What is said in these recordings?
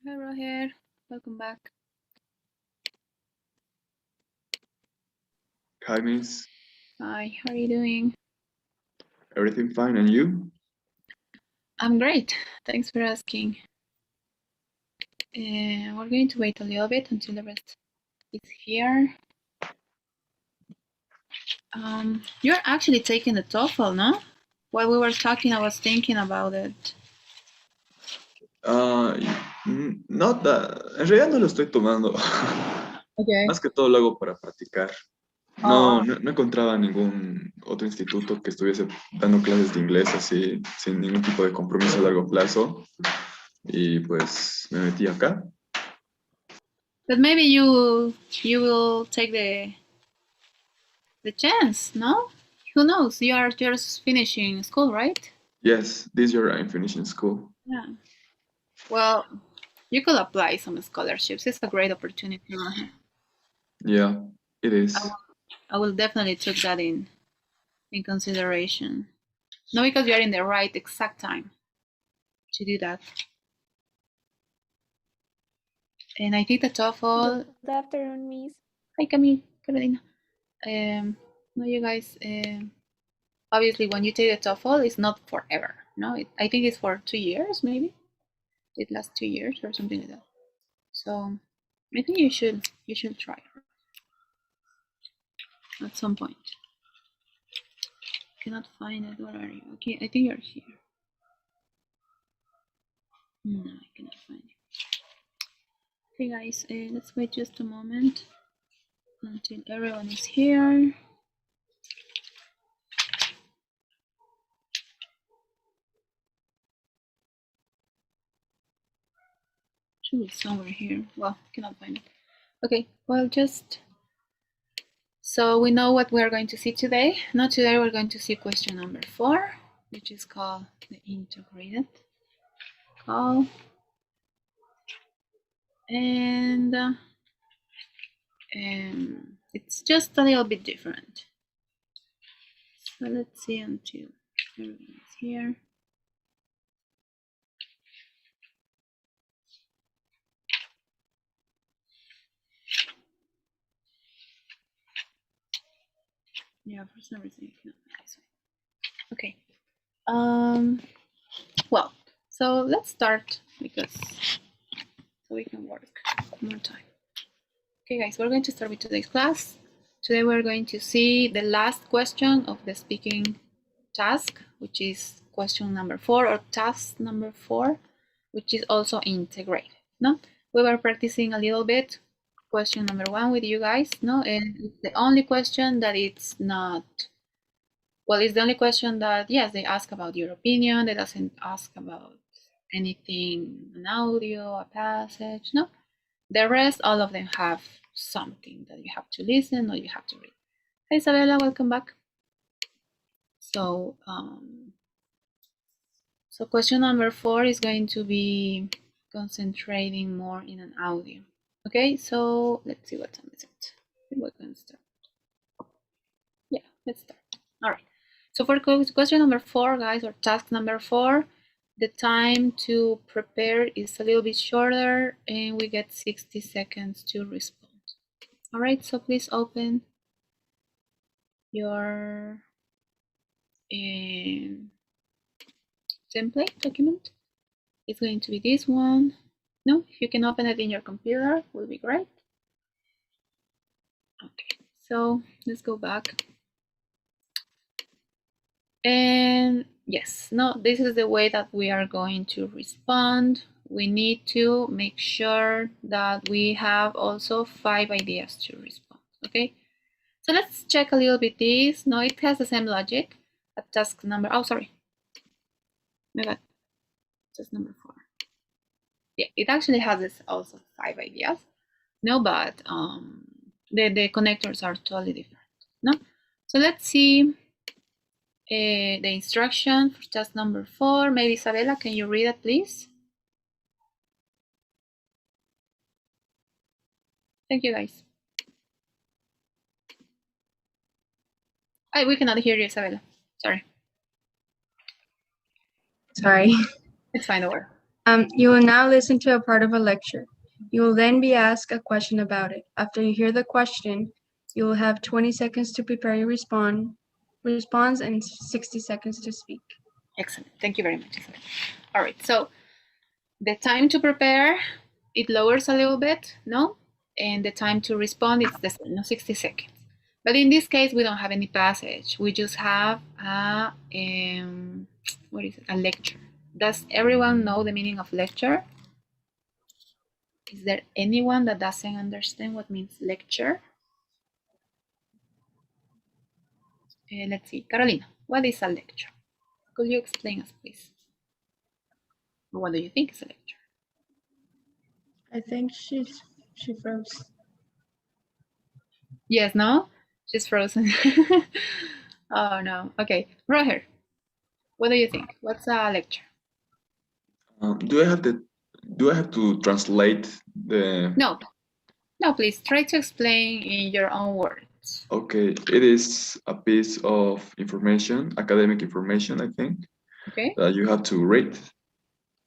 Hi, Roher. Welcome back. Hi, Miss. Hi, how are you doing? Everything fine, and you? I'm great. Thanks for asking. We're going to wait a little bit until the rest is here. You're actually taking the TOEFL, no? While we were talking, I was thinking about it. Not that. En realidad no lo estoy tomando. Okay. Más que todo lo hago para practicar. No encontraba ningún otro instituto que estuviese dando clases de inglés así, sin ningún tipo de compromiso a largo plazo. Y pues me metí acá. But maybe you will take the chance, no? Who knows? You are just finishing school, right? Yes, this year I'm finishing school. Yeah. Well, you could apply some scholarships. It's a great opportunity. Yeah, it is. I will definitely take that in consideration. No, because you are in the right exact time to do that. And I think the TOEFL. Good afternoon, Miss. Hi, Camille, Carolina. No, you guys. Obviously, when you take the TOEFL, it's not forever. No, I think it's for 2 years, maybe. It lasts 2 years or something like that. So, I think you should try at some point. Cannot find it. Where are you? Okay, I think you're here. No, I cannot find you. Okay, guys, let's wait just a moment until everyone is here. Should be somewhere here. Well, cannot find it. Okay, well, just so we know what we're going to see today. Not today, we're going to see question number 4, which is called the integrated call. And it's just a little bit different. So let's see until everyone is here. Yeah, for some reason you cannot find this one. Okay. Well, so let's start because so we can work more time. Okay, guys, we're going to start with today's class. Today we're going to see the last question of the speaking task, which is question number 4 or task number 4, which is also integrated. No, we were practicing a little bit question number 1 with you guys. No, and it's the only question that it's not. Well, it's the only question that yes, they ask about your opinion. They doesn't ask about anything, an audio, a passage. No, the rest, all of them have something that you have to listen or you have to read. Hi, Isabella, welcome back. So, so question number 4 is going to be concentrating more in an audio. Okay, so let's see what time is it. We can start. Yeah, let's start. All right. So for question number 4, guys, or task number 4, the time to prepare is a little bit shorter and we get 60 seconds to respond. All right, so please open your template document. It's going to be this one. No, if you can open it in your computer, will be great. Okay, so let's go back. And yes, no, this is the way that we are going to respond. We need to make sure that we have also 5 ideas to respond, okay? So let's check a little bit this. No, it has the same logic. A task number, oh, sorry. My bad. Task number 4. Yeah, it actually has this also 5 ideas. No, but the connectors are totally different. No, so let's see the instruction for task number 4. Maybe Isabella, can you read it, please? Thank you, guys. We cannot hear you, Isabella. Sorry. Sorry. It's fine, over. You will now listen to a part of a lecture. You will then be asked a question about it. After you hear the question, you will have 20 seconds to prepare your response and 60 seconds to speak. Excellent. Thank you very much, Isabel. All right. So the time to prepare, it lowers a little bit, no? And the time to respond, it's the same, no, 60 seconds. But in this case, we don't have any passage. We just have a, what is it? A lecture. Does everyone know the meaning of lecture? Is there anyone that doesn't understand what means lecture? Let's see. Carolina, what is a lecture? Could you explain us, please? Or what do you think is a lecture? I think she froze. Yes, no? She's frozen. Oh, no. Okay. Roger, what do you think? What's a lecture? Do I have to translate the? No. No, please try to explain in your own words. Okay, it is a piece of information, academic information, I think, Okay. that you have to read,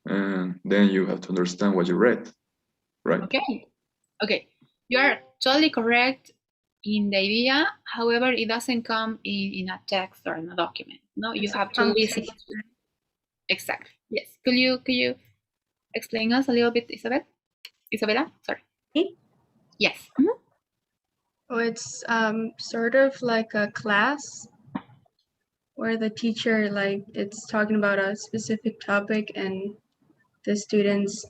and then you have to understand what you read, right? Okay. Okay. You are totally correct in the idea. However, it doesn't come in a text or in a document. No, you have to listen. Exactly. Yes. Could you explain us a little bit, Isabel? Isabella? Sorry. Me? Yes. Oh, it's sort of like a class where the teacher it's talking about a specific topic and the students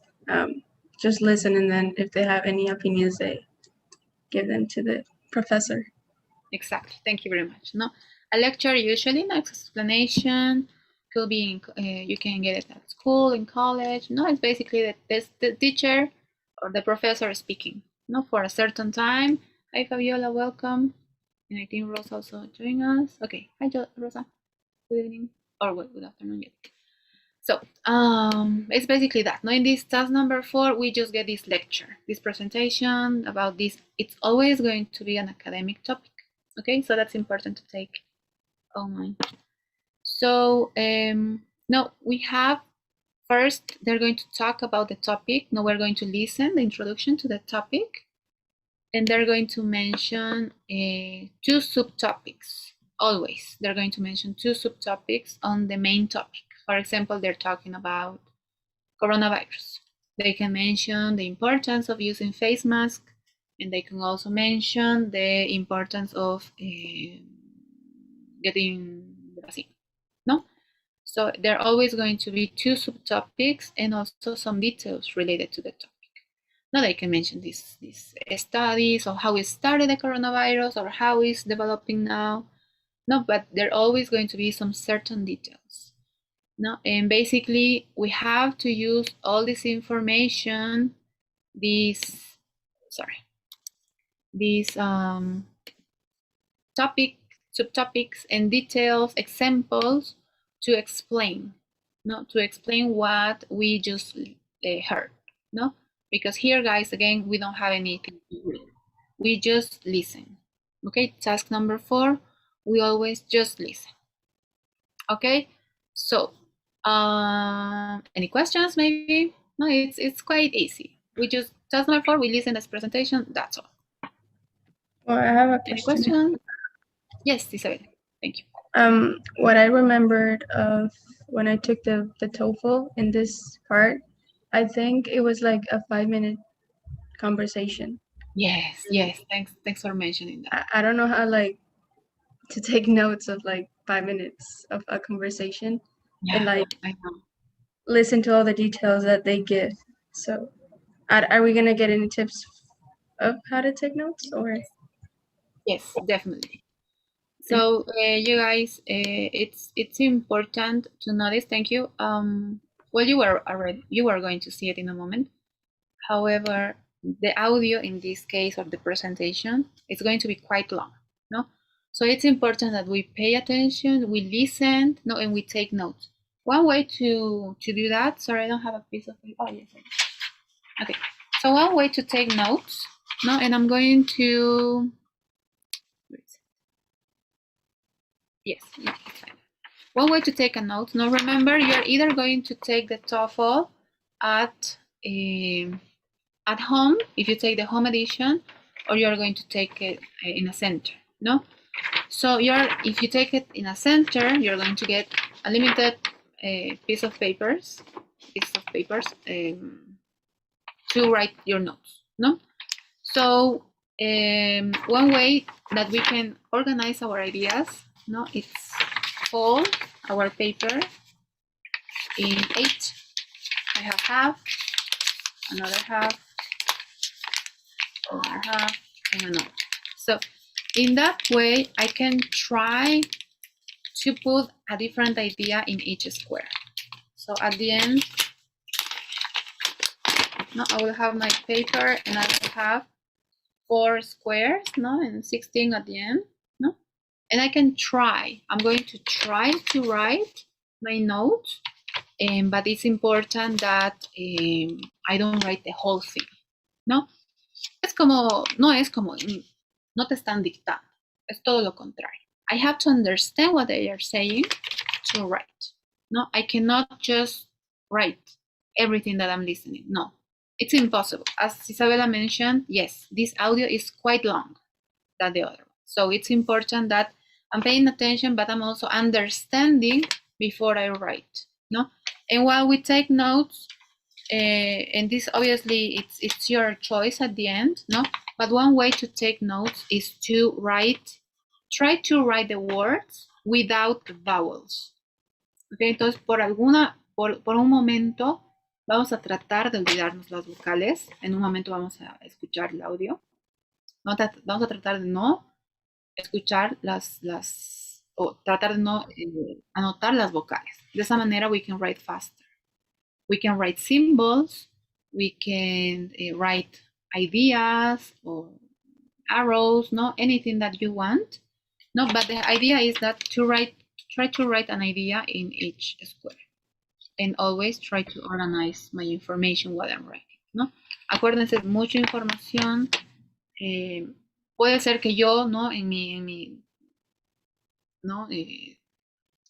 just listen, and then if they have any opinions, they give them to the professor. Exactly. Thank you very much. No, a lecture usually no explanation could be you can get it at school, in college. No, it's basically that the teacher or the professor speaking. No, for a certain time. Hi Fabiola, welcome. And I think Rosa also joining us. Okay, hi Rosa. Good evening or good afternoon yet. So it's basically that. Now in this task number 4, we just get this lecture, this presentation about this. It's always going to be an academic topic. Okay, so that's important to take on mind. So now we have first, they're going to talk about the topic. Now we're going to listen the introduction to the topic. And they're going to mention 2 subtopics. Always, they're going to mention 2 subtopics on the main topic. For example, they're talking about coronavirus. They can mention the importance of using face masks, and they can also mention the importance of getting the vaccine. No? So there are always going to be 2 subtopics and also some details related to the topic. Now they can mention these studies or how it started the coronavirus or how it's developing now. No, but there are always going to be some certain details. No, and basically we have to use all this information, these subtopics and details, examples to explain, to explain what we just heard, no? Because here, guys, again, we don't have anything to read. We just listen. Okay, task number 4, we always just listen. Okay, so any questions maybe? No, it's quite easy. We just, task number 4, we listen to this presentation, that's all. Well, I have a question. Any questions? Yes, Isabel, thank you. What I remembered of when I took the TOEFL in this part, I think it was like a 5-minute conversation. Yes, thanks for mentioning that. I don't know how to take notes of 5 minutes of a conversation, and I know. listen to all the details that they give. So are we gonna get any tips of how to take notes, or? Yes, definitely. So you guys, it's important to notice. Thank you. Well, you were going to see it in a moment. However, the audio in this case of the presentation is going to be quite long, no? So it's important that we pay attention, we listen, no, and we take notes. One way to do that. Sorry, I don't have a piece of paper. Oh yes. Okay. So one way to take notes, no, and I'm going to. Yes, it's fine. One way to take a note. Now remember, you're either going to take the TOEFL at home, if you take the home edition, or you're going to take it in a center, no? So if you take it in a center, you're going to get a limited piece of papers to write your notes, no? So one way that we can organize our ideas, no, it's fold our paper in 8. I have half, another half, and another. So in that way, I can try to put a different idea in each square. So at the end, no, I will have my paper and I will have 4 squares, no, and 16 at the end, no? And I can try, I'm going to try to write my notes, but it's important that I don't write the whole thing, no? No te están dictando, es todo lo contrario. I have to understand what they are saying to write, no? I cannot just write everything that I'm listening, no. It's impossible. As Isabella mentioned, yes, this audio is quite long than the other one. So it's important that I'm paying attention, but I'm also understanding before I write, no? And while we take notes, and this obviously it's your choice at the end, no? But one way to take notes is to try to write the words without vowels. Okay, entonces por un momento vamos a tratar de olvidarnos las vocales. En un momento vamos a escuchar el audio. Vamos a tratar de no escuchar o tratar de no anotar las vocales. De esa manera we can write faster. We can write symbols. We can write ideas or arrows, no, anything that you want. No, but the idea is that try to write an idea in each square. And always try to organize my information while I'm writing, ¿no? Acuérdense, mucha información. Puede ser que yo, ¿no? En mi ¿no?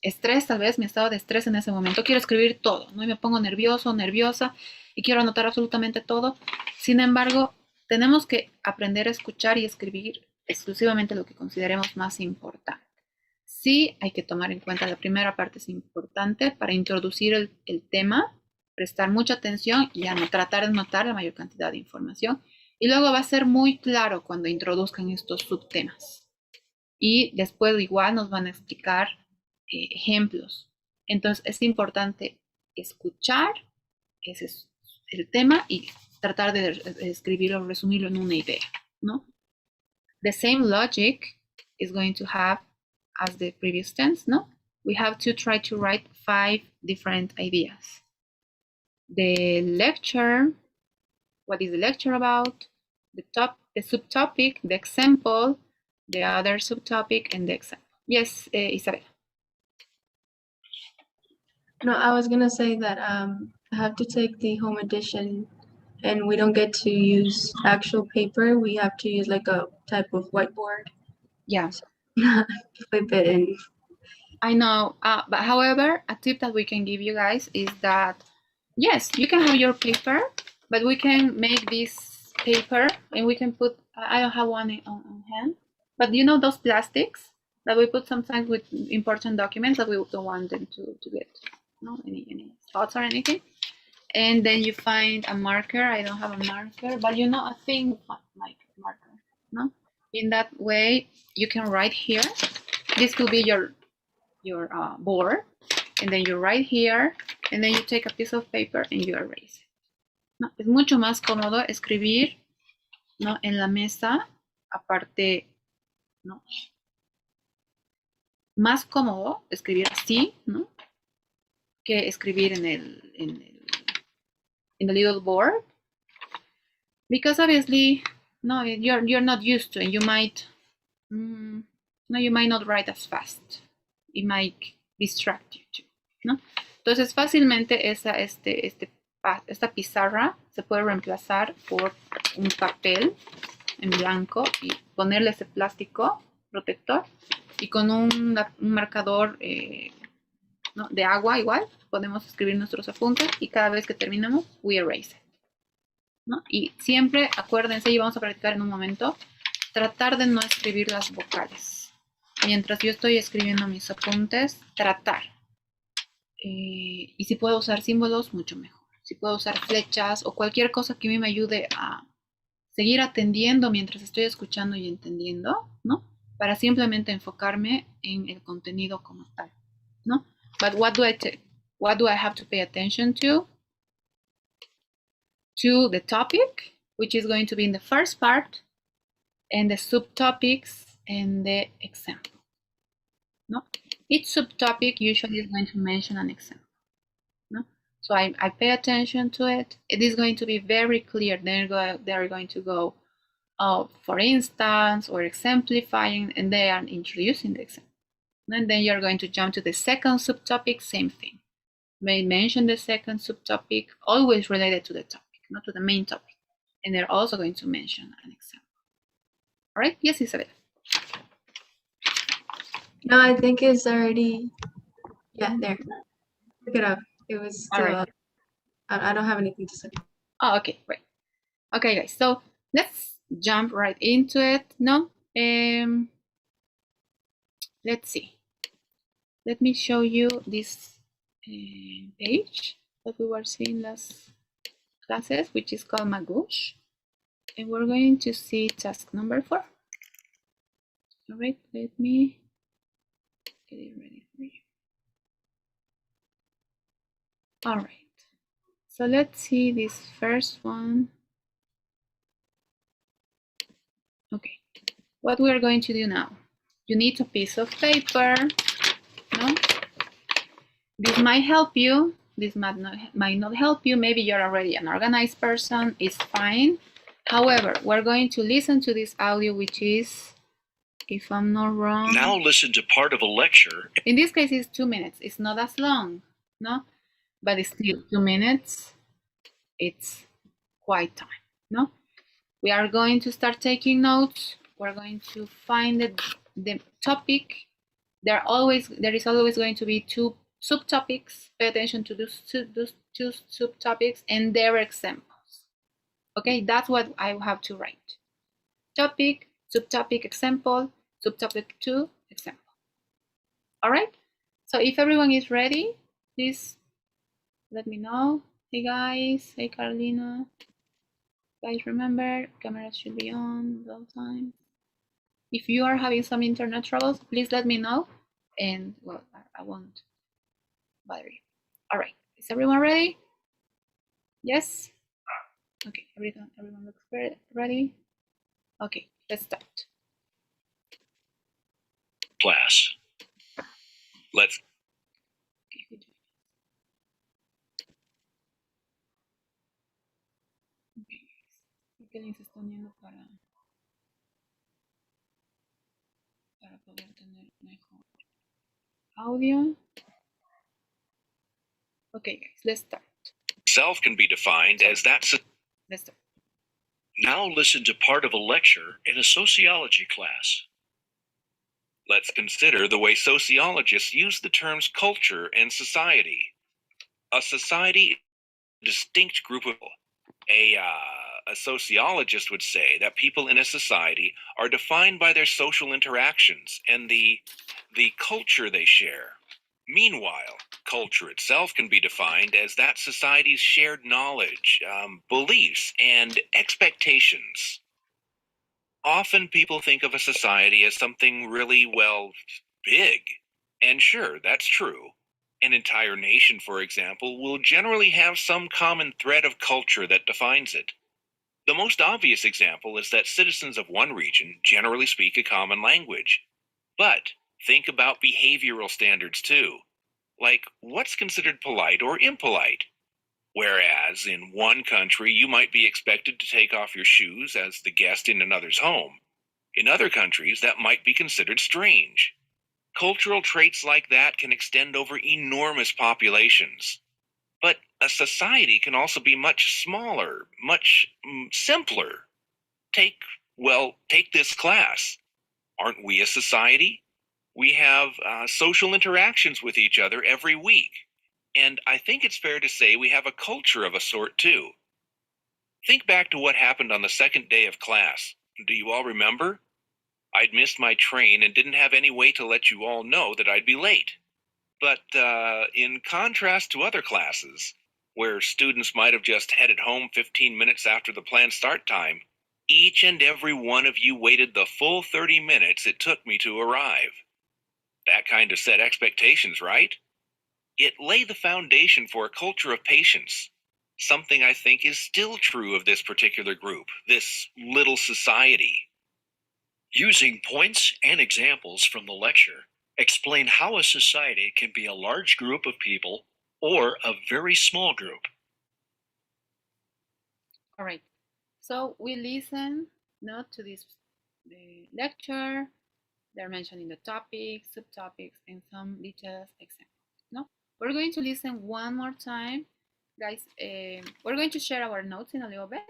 Estrés, tal vez, mi estado de estrés en ese momento, quiero escribir todo, ¿no? Y me pongo nervioso, nerviosa, y quiero anotar absolutamente todo. Sin embargo, tenemos que aprender a escuchar y escribir exclusivamente lo que consideremos más importante. Sí, hay que tomar en cuenta la primera parte, es importante para introducir el tema, prestar mucha atención y tratar de notar la mayor cantidad de información. Y luego va a ser muy claro cuando introduzcan estos subtemas. Y después igual nos van a explicar ejemplos. Entonces es importante escuchar, ese es el tema, y tratar de escribirlo, resumirlo en una idea, ¿no? The same logic is going to have as the previous tense, no? We have to try to write 5 different ideas. The lecture, what is the lecture about? The subtopic, the example, the other subtopic, and the example. Yes, Isabel. No, I was gonna say that I have to take the home edition, and we don't get to use actual paper. We have to use like a type of whiteboard. Yeah. So, flip it in. I know, but however, a tip that we can give you guys is that, yes, you can have your paper, but we can make this paper and we can put, I don't have one on hand, but you know those plastics that we put sometimes with important documents that we don't want them to get, no, any spots or anything. And then you find a marker. I don't have a marker, but you know, a thing like marker, no? In that way, you can write here. This could be your board, and then you write here, and then you take a piece of paper and you erase it. ¿No? Es mucho más cómodo escribir, ¿no? En la mesa, aparte, ¿no? Más cómodo escribir así, ¿no? Que escribir in the little board, because obviously, no, you're not used to it. You might, you might not write as fast. It might distract you too, ¿no? Entonces fácilmente esta pizarra se puede reemplazar por un papel en blanco y ponerle ese plástico protector y con un marcador ¿no? De agua igual, podemos escribir nuestros apuntes y cada vez que terminamos, we erase it, ¿no? Y siempre, acuérdense, y vamos a practicar en un momento, tratar de no escribir las vocales. Mientras yo estoy escribiendo mis apuntes, tratar. Y si puedo usar símbolos, mucho mejor. Si puedo usar flechas o cualquier cosa que a mí me ayude a seguir atendiendo mientras estoy escuchando y entendiendo, ¿no? Para simplemente enfocarme en el contenido como tal, ¿no? But what do I have to pay attention to? To the topic, which is going to be in the first part, and the subtopics and the example, ¿no? Each subtopic usually is going to mention an example, ¿no? So I pay attention to it. It is going to be very clear. They're going to go, for instance, or exemplifying, and they are introducing the example. And then you're going to jump to the second subtopic, same thing. They mention the second subtopic, always related to the topic, not to the main topic. And they're also going to mention an example. All right? Yes, Isabel. No, I think it's already, yeah, there. Look it up. It was still All right. up. I don't have anything to say. Oh, okay, great. Okay, guys, so let's jump right into it. No, let's see. Let me show you this page that we were seeing last classes, which is called Magoosh. And we're going to see task number 4. All right, let me get it ready for you. All right, so let's see this first one. Okay, what we are going to do now, you need a piece of paper, no? This might help you, this might not help you, maybe you're already an organized person, it's fine. However, we're going to listen to this audio, which is, if I'm not wrong, now listen to part of a lecture. In this case, it's 2 minutes. It's not as long, no? But it's still 2 minutes. It's quite time, no? We are going to start taking notes. We're going to find the topic. There is always going to be 2 subtopics. Pay attention to those two subtopics and their examples. Okay, that's what I have to write. Topic, subtopic, example, subtopic 2, example. All right, so if everyone is ready, please let me know. Hey guys, hey Carolina. Guys, remember, cameras should be on all time. If you are having some internet troubles, please let me know, and well, I won't bother you. All right, is everyone ready? Yes? Okay, everyone looks ready. Okay, let's start. Class. Let's. ¿Qué les está uniendo para poder tener mejor audio? Okay, guys, let's start. Self can be defined as that. Let's start. Now listen to part of a lecture in a sociology class. Let's consider the way sociologists use the terms culture and society. A society is a distinct group of people. A sociologist would say that people in a society are defined by their social interactions and the culture they share. Meanwhile, culture itself can be defined as that society's shared knowledge, beliefs, and expectations. Often people think of a society as something really, well, big. And sure, that's true. An entire nation, for example, will generally have some common thread of culture that defines it. The most obvious example is that citizens of one region generally speak a common language. But think about behavioral standards too. Like, what's considered polite or impolite? Whereas in one country, you might be expected to take off your shoes as the guest in another's home. In other countries, that might be considered strange. Cultural traits like that can extend over enormous populations. But a society can also be much smaller, much simpler. Take this class. Aren't we a society? We have social interactions with each other every week. And I think it's fair to say we have a culture of a sort too. Think back to what happened on the second day of class. Do you all remember? I'd missed my train and didn't have any way to let you all know that I'd be late. But in contrast to other classes, where students might have just headed home 15 minutes after the planned start time, each and every one of you waited the full 30 minutes it took me to arrive. That kind of set expectations, right? It laid the foundation for a culture of patience, something I think is still true of this particular group, this little society. Using points and examples from the lecture, explain how a society can be a large group of people or a very small group. All right. So we listen not to this lecture. They're mentioning the topics, subtopics, and some details examples. No, we're going to listen one more time, guys. We're going to share our notes in a little bit.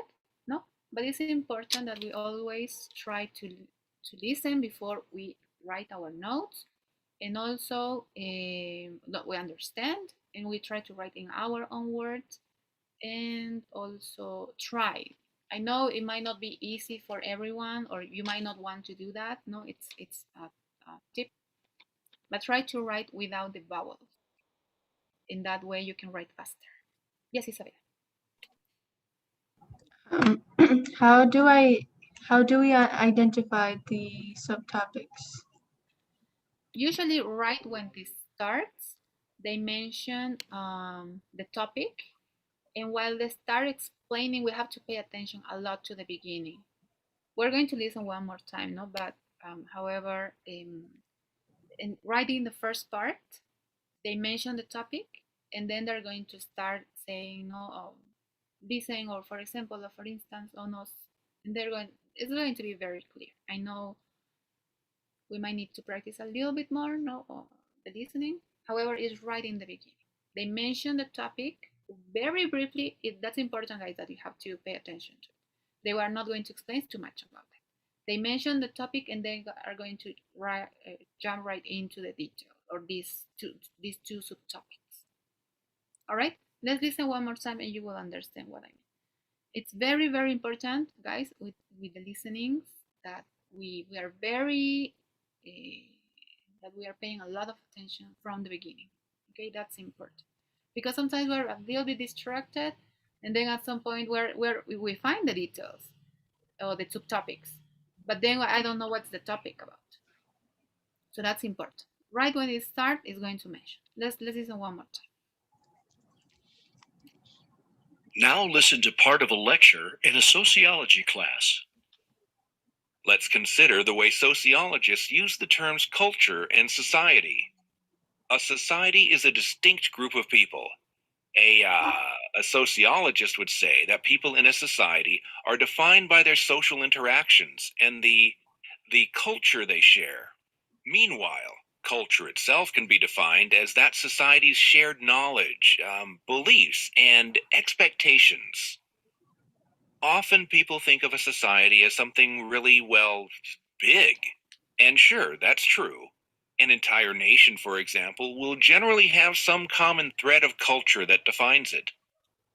No, but it's important that we always try to listen before we write our notes, and also that we understand and we try to write in our own words, and also try. I know it might not be easy for everyone, or you might not want to do that. No, it's a tip, but try to write without the vowels. In that way, you can write faster. Yes, Isabel. How do we identify the subtopics? Usually, right when this starts, they mention the topic, and while they start explaining, we have to pay attention a lot to the beginning. We're going to listen one more time, no? But however, in writing the first part, they mention the topic, and then they're going to start saying, no, dicen, or for example, or for instance, o nos, and it's going to be very clear. I know we might need to practice a little bit more, no, the listening. However, it's right in the beginning. They mention the topic very briefly. That's important, guys, that you have to pay attention to. They were not going to explain too much about it. They mention the topic and they are going to jump right into the detail, or these two subtopics. All right, let's listen one more time and you will understand what I mean. It's very, very important, guys, with the listenings, that we are very that we are paying a lot of attention from the beginning. Okay, that's important, because sometimes we're a little bit distracted, and then at some point where we find the details or the subtopics, but then I don't know what's the topic about. So that's important. Right when it starts, it's going to mention. Let's listen one more time. Now listen to part of a lecture in a sociology class. Let's consider the way sociologists use the terms culture and society. A society is a distinct group of people. A sociologist would say that people in a society are defined by their social interactions and the culture they share. Meanwhile, culture itself can be defined as that society's shared knowledge, beliefs, and expectations. Often people think of a society as something really, well, big. And sure, that's true. An entire nation, for example, will generally have some common thread of culture that defines it.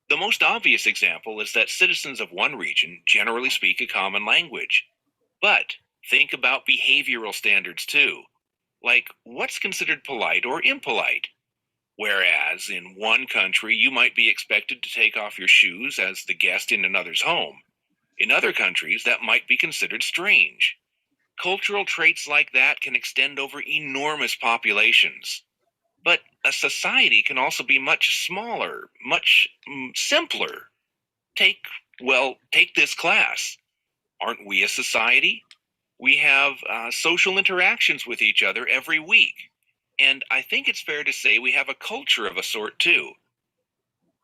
The most obvious example is that citizens of one region generally speak a common language. But think about behavioral standards too. Like, what's considered polite or impolite? Whereas in one country, you might be expected to take off your shoes as the guest in another's home. In other countries, that might be considered strange. Cultural traits like that can extend over enormous populations. But a society can also be much smaller, much simpler. Take this class. Aren't we a society? We have social interactions with each other every week. And I think it's fair to say we have a culture of a sort too.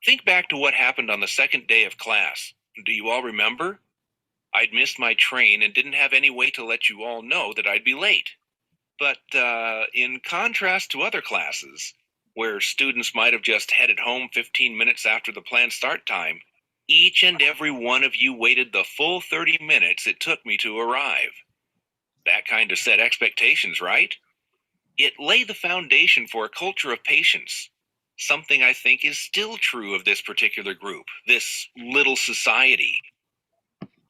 Think back to what happened on the second day of class. Do you all remember? I'd missed my train and didn't have any way to let you all know that I'd be late. But in contrast to other classes, where students might have just headed home 15 minutes after the planned start time, each and every one of you waited the full 30 minutes it took me to arrive. That kind of set expectations, right? It laid the foundation for a culture of patience, something I think is still true of this particular group, this little society.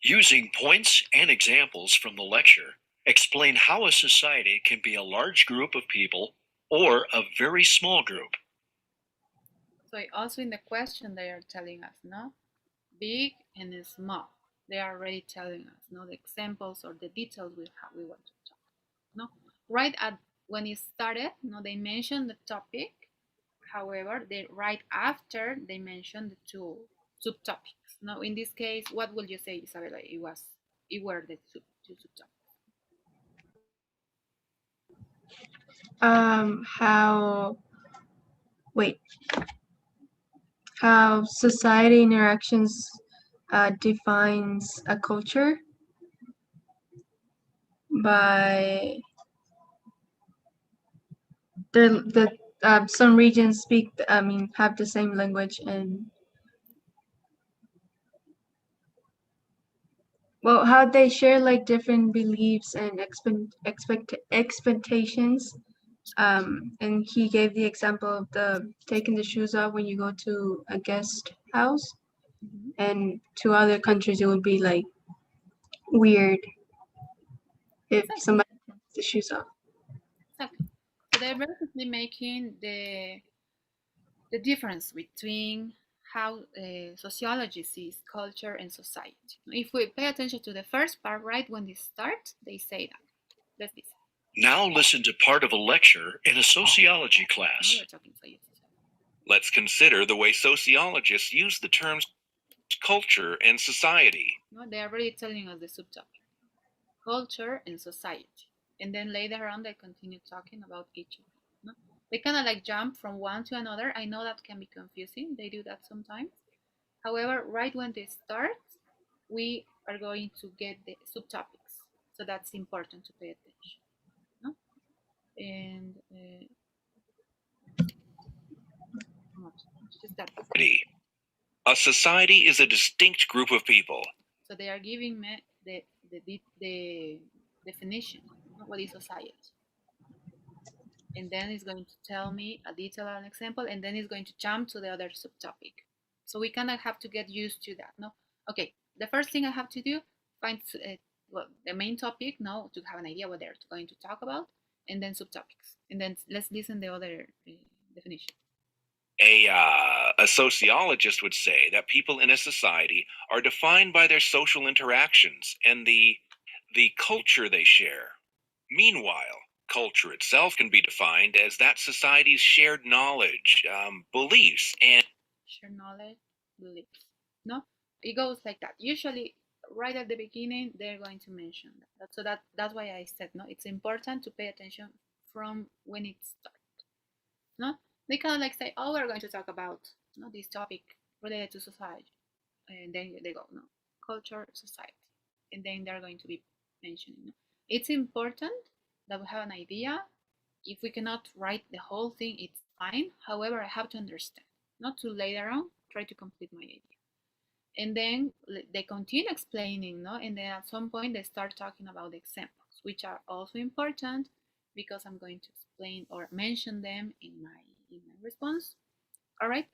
Using points and examples from the lecture, explain how a society can be a large group of people or a very small group. So also in the question they are telling us, no? Big and small. They are already telling us, no, the examples or the details we want to talk. No, right at when it started, no, they mentioned the topic. However, right after they mentioned the two subtopics. Now, in this case, what would you say, Isabella? It were the two subtopics. How society interactions defines a culture by some regions have the same language, and well, how they share like different beliefs and expectations. And he gave the example of the taking the shoes off when you go to a guest house, and to other countries it would be like weird if Exactly. somebody takes the shoes off. Exactly. So they're basically making the difference between how sociology sees culture and society. If we pay attention to the first part, right when they start, they say that. Let's listen. Now listen to part of a lecture in a sociology Now class. they're talking to you. Let's consider the way sociologists use the terms culture and society. No, they're already telling us the subtopic, culture and society. And then later on, they continue talking about each of them. No? They kind of like jump from one to another. I know that can be confusing. They do that sometimes. However, right when they start, we are going to get the subtopics. So that's important to pay attention. No? And just that. A society is a distinct group of people. So they are giving me the definition of what is society. And then it's going to tell me a detail and example, and then it's going to jump to the other subtopic. So we kind of have to get used to that, no? Okay, the first thing I have to do, find the main topic, no, to have an idea what they're going to talk about, and then subtopics. And then let's listen the other definition. A sociologist would say that people in a society are defined by their social interactions and the culture they share. Meanwhile, culture itself can be defined as that society's shared knowledge, beliefs, and shared knowledge, beliefs. No, it goes like that. Usually, right at the beginning, they're going to mention that. So that's why I said no. It's important to pay attention from when it starts. No, they kind of like say, oh, we're going to talk about this topic related to society, and then they go no, culture, society, and then they're going to be mentioning. No? It's important that we have an idea. If we cannot write the whole thing, it's fine. However, I have to understand, not to later on try to complete my idea. And then they continue explaining, no? And then at some point they start talking about the examples, which are also important because I'm going to explain or mention them in my response. All right.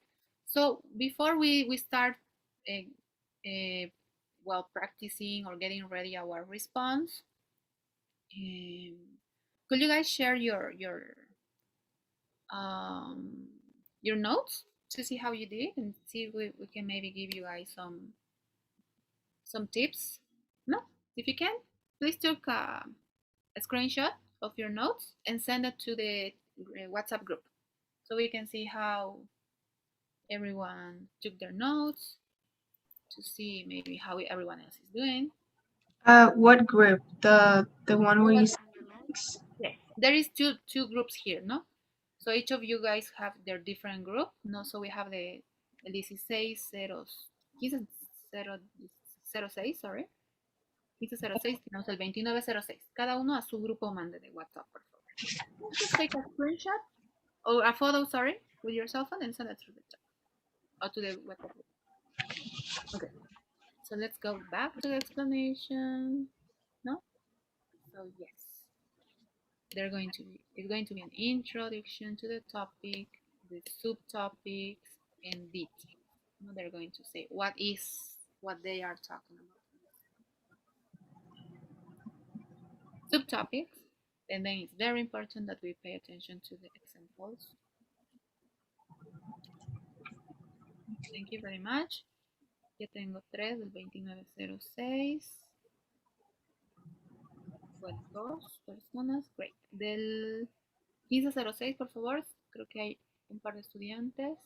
So before we start, well, practicing or getting ready our response, could you guys share your notes to see how you did and see if we can maybe give you guys some tips? No, if you can, please take a screenshot of your notes and send it to the WhatsApp group so we can see how everyone took their notes, to see maybe how everyone else is doing. What group? The one where you yes. There is two groups here, no? So each of you guys have their different group, no? So we have the 1606, sorry. 1506, tenemos el 2906. Cada uno a su grupo mande de WhatsApp, por favor. Just take a screenshot or a photo, sorry, with your cell phone and send it to the chat or to the WhatsApp group. Okay. So let's go back to the explanation. No? So yes. it's going to be an introduction to the topic, the subtopics, and details. They're going to say what they are talking about. Subtopics, and then it's very important that we pay attention to the examples. Thank you very much. Ya tengo 3 del 2906. Bueno, 2 personas. Great. Del 1506, por favor. Creo que hay un par de estudiantes.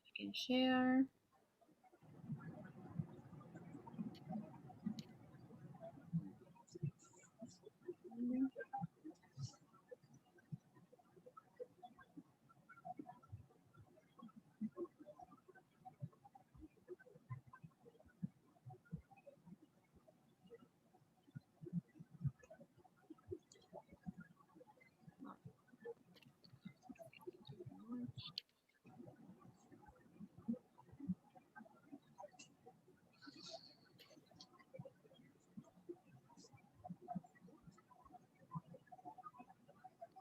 I can share.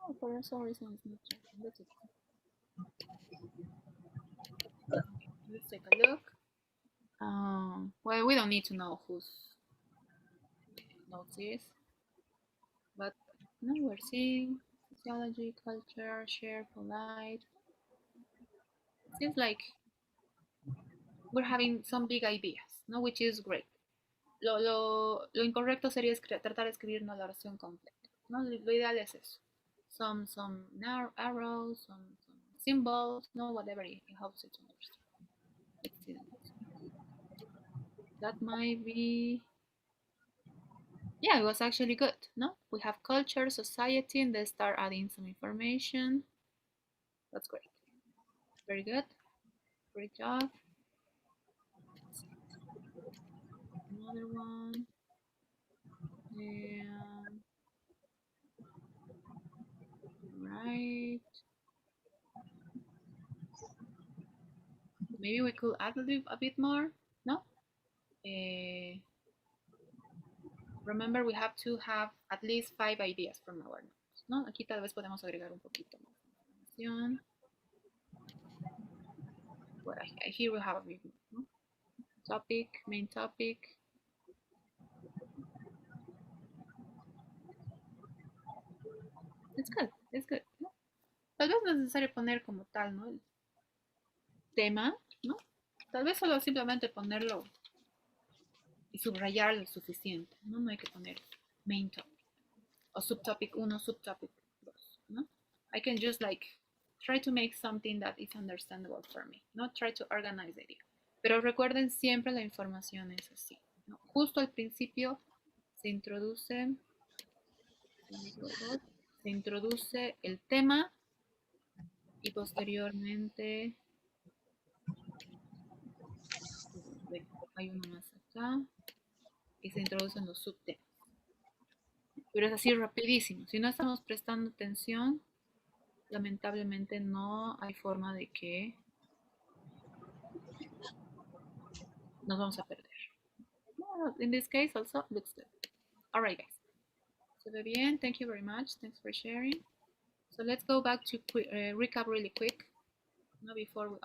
Oh, for some reason it's not checking. That's it. Okay, let's take a look. Well, we don't need to know whose notes is, but no, we're seeing sociology, culture, share, polite. It seems like we're having some big ideas, ¿no? Which is great. Lo incorrecto sería tratar de escribir una oración completa, ¿no? Lo ideal es eso. Some arrows, some symbols, no, whatever it helps you to understand. Let's see the next one. That might be, yeah, it was actually good, no? We have culture, society, and they start adding some information. That's great. Very good. Great job. Another one. And right. Maybe we could add a bit more, no? Remember, we have to have at least 5 ideas from our notes, ¿no? Aquí tal vez podemos agregar un poquito más información. Well, here we have a bit more, ¿no? Topic, main topic. It's good, it's good, ¿no? Tal vez no es necesario poner como tal, ¿no? El tema, ¿no? Tal vez solo simplemente ponerlo y subrayarlo lo suficiente, ¿no? No hay que poner main topic o subtopic 1, subtopic 2, ¿no? I can just like try to make something that is understandable for me, not try to organize the idea. Pero recuerden, siempre la información es así, ¿no? Justo al principio se introduce el tema y posteriormente hay uno más acá y se introducen los subtemas. Pero es así rapidísimo. Si no estamos prestando atención, lamentablemente no hay forma de que nos vamos a perder. In this case also looks good. All right, guys. Se ve bien. Thank you very much. Thanks for sharing. So let's go back to recap really quick. No, before we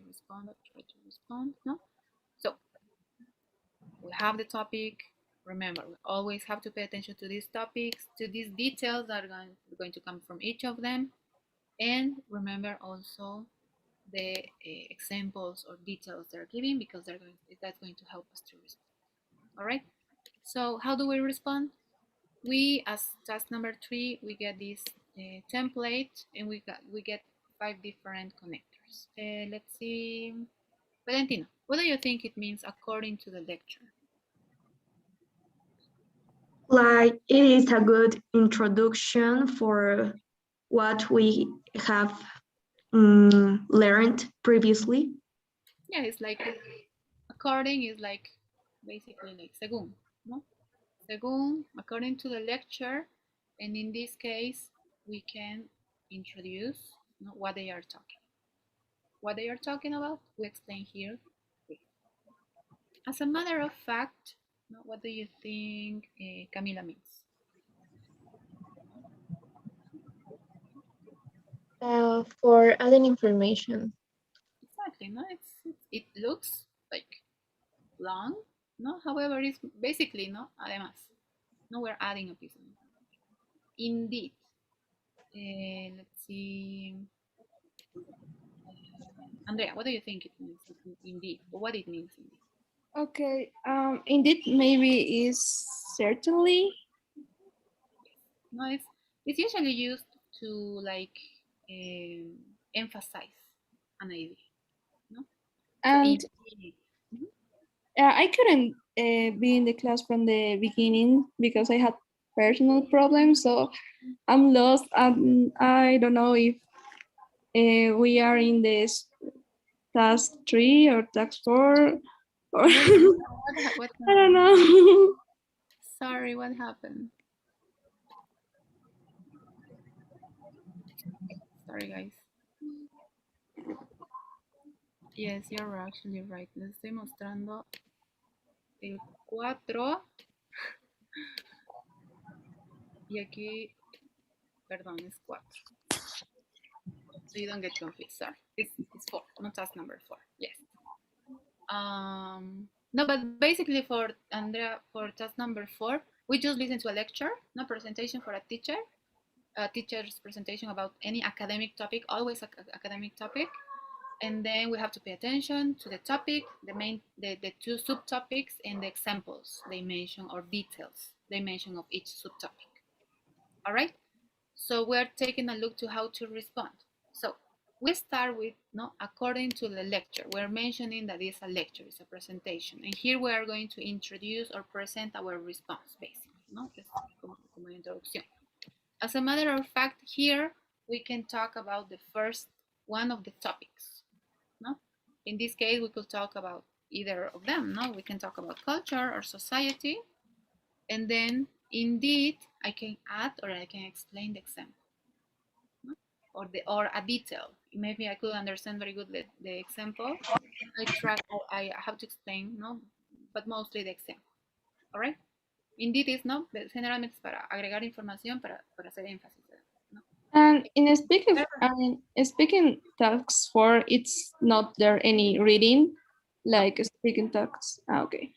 respond, try to respond. No. So we have the topic. Remember, we always have to pay attention to these topics, to these details that are going to come from each of them, and remember also the examples or details they're giving, because that's going to help us to respond. All right. So how do we respond? We, as task number 3, we get this template, and we get 5 different connectors. Let's see, Valentino, what do you think it means according to the lecture? Like, it is a good introduction for what we have learned previously. Yeah, it's like according is like basically like según, no? Según, according to the lecture, and in this case, we can introduce what they are talking. What they are talking about, we explain here. As a matter of fact, what do you think Camila means? For adding information. Exactly, no, it looks like long, no, however, it's basically, no, además, no, we're adding a piece of information. Indeed. Let's see. Andrea, what do you think it means indeed, or what it means indeed? Okay, indeed, maybe is certainly. No, it's usually used to like emphasize an idea, no? So And indeed. Mhm. I couldn't be in the class from the beginning because I had personal problems, so I'm lost. And I don't know if we are in this task 3 or task 4, or What I don't happened? know. Sorry, what happened? Sorry, guys. Yes, you're actually right. Les estoy mostrando el 4 y aquí, perdón, es 4. So you don't get confused. Sorry, it's 4, not task number 4. Yes. No, but basically for Andrea, for task number 4, we just listen to a lecture, no presentation for a teacher's presentation about any academic topic, always academic topic. And then we have to pay attention to the topic, the two subtopics, and the examples they mention or details they mention of each subtopic. All right. So we're taking a look to how to respond. So we start with, no, according to the lecture. We're mentioning that it's a lecture, it's a presentation. And here we are going to introduce or present our response, basically, no? Como introducción. As a matter of fact, here we can talk about the first one of the topics, no? In this case, we could talk about either of them, no? We can talk about culture or society. And then, indeed, I can add or I can explain the example. Or a detail. Maybe I could understand very good the example. I have to explain, no, but mostly the example. All right. Indeed is no, generalmente es para agregar información para hacer énfasis, ¿no? And in speaking tasks 4, it's not there any reading, like speaking tasks. Okay.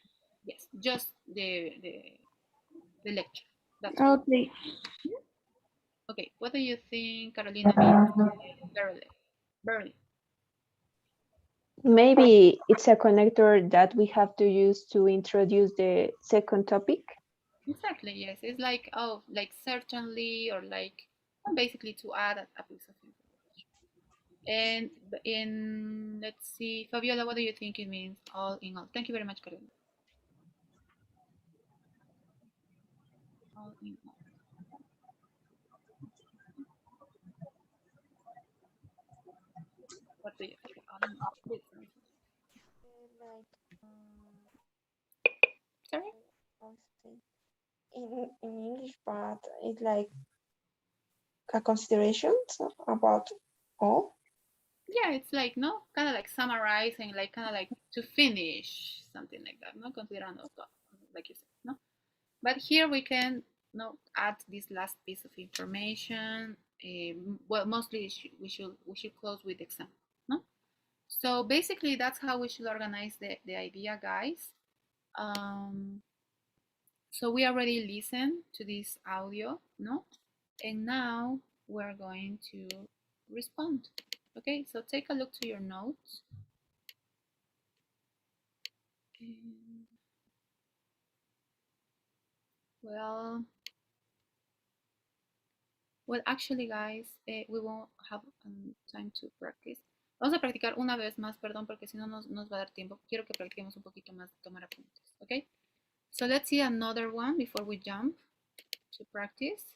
Yes, just the lecture. That's Okay. okay. What do you think, Carolina means? Barely. Maybe it's a connector that we have to use to introduce the second topic. Exactly. Yes, it's like like certainly or like basically to add a piece of information. And in let's see, Fabiola, what do you think it means? All in all. Thank you very much, Carolina. All in all. What do you think? All in all. Please, sorry. In English, but it's like a consideration about all. Yeah, it's like no, kind of like summarizing, like kind of like to finish something like that. No, considerando todo, like you said, no. But here we can no add this last piece of information. Well, mostly we should close with example, no. So basically, that's how we should organize the idea, guys. So we already listened to this audio, no? And now we're going to respond. Okay, so take a look to your notes. And, well, actually, guys, we won't have time to practice. Vamos a practicar una vez más, perdón, porque si no nos va a dar tiempo. Quiero que practiquemos un poquito más de tomar apuntes, okay? So let's see another one before we jump to practice.